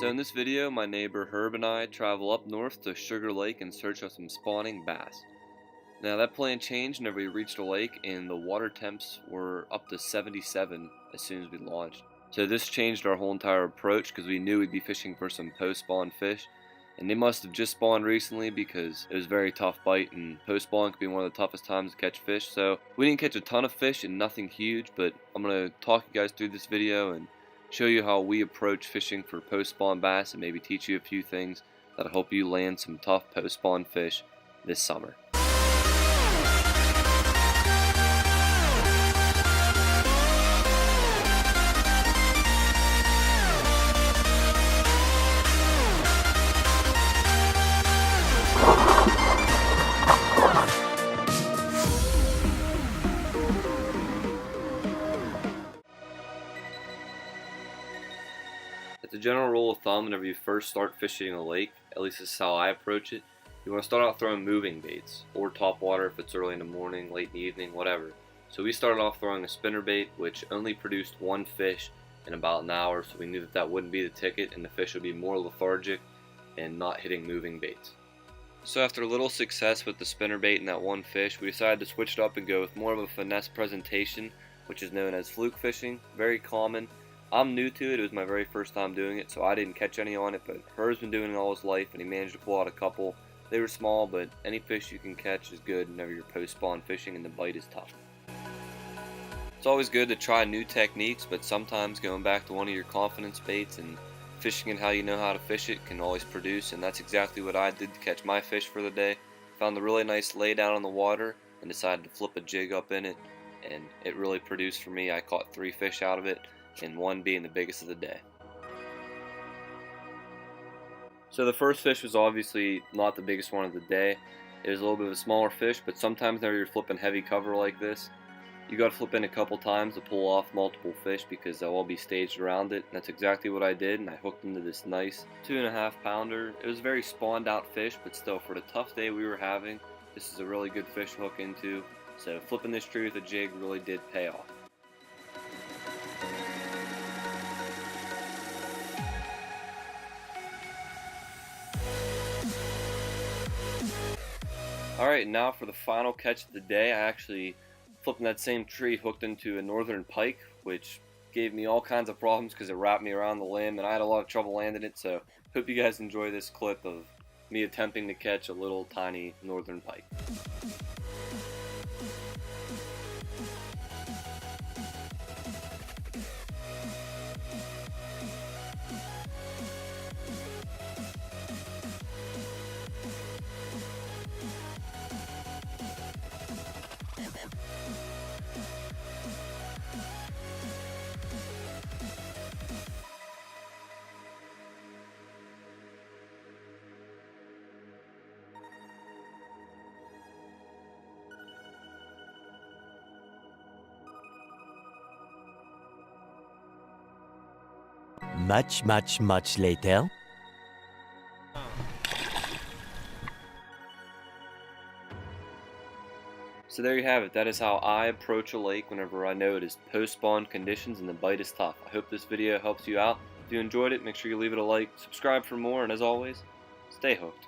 So in this video, my neighbor Herb and I travel up north to Sugar Lake in search of some spawning bass. Now that plan changed whenever we reached the lake and the water temps were up to 77 as soon as we launched. So this changed our whole entire approach because we knew we'd be fishing for some post-spawn fish. And they must have just spawned recently because it was a very tough bite, and post-spawn can be one of the toughest times to catch fish. So we didn't catch a ton of fish and nothing huge, but I'm going to talk you guys through this video and show you how we approach fishing for post-spawn bass and maybe teach you a few things that'll help you land some tough post-spawn fish this summer. As a general rule of thumb, whenever you first start fishing a lake, at least this is how I approach it, you want to start out throwing moving baits, or top water if it's early in the morning, late in the evening, whatever. So we started off throwing a spinner bait, which only produced one fish in about an hour, so we knew that that wouldn't be the ticket and the fish would be more lethargic and not hitting moving baits. So after a little success with the spinner bait and that one fish, we decided to switch it up and go with more of a finesse presentation, which is known as fluke fishing. Very common. I'm new to it. It was my very first time doing it, so I didn't catch any on it, but Herb's been doing it all his life, and he managed to pull out a couple. They were small, but any fish you can catch is good whenever you're post-spawn fishing and the bite is tough. It's always good to try new techniques, but sometimes going back to one of your confidence baits and fishing it how you know how to fish it can always produce, and that's exactly what I did to catch my fish for the day. Found a really nice lay down on the water and decided to flip a jig up in it, and it really produced for me. I caught 3 fish out of it, and one being the biggest of the day. So the first fish was obviously not the biggest one of the day. It was a little bit of a smaller fish, but sometimes whenever you're flipping heavy cover like this, you got to flip in a couple times to pull off multiple fish because they'll all be staged around it. And that's exactly what I did, and I hooked into this nice 2.5 pounder. It was a very spawned out fish, but still, for the tough day we were having, this is a really good fish to hook into. So flipping this tree with a jig really did pay off. Alright, now for the final catch of the day. I actually flipped in that same tree, hooked into a northern pike, which gave me all kinds of problems because it wrapped me around the limb and I had a lot of trouble landing it. So hope you guys enjoy this clip of me attempting to catch a little tiny northern pike. Much later. So there you have it. That is how I approach a lake whenever I know it is post-spawn conditions and the bite is tough. I hope this video helps you out. If you enjoyed it, make sure you leave it a like, subscribe for more, and as always, stay hooked.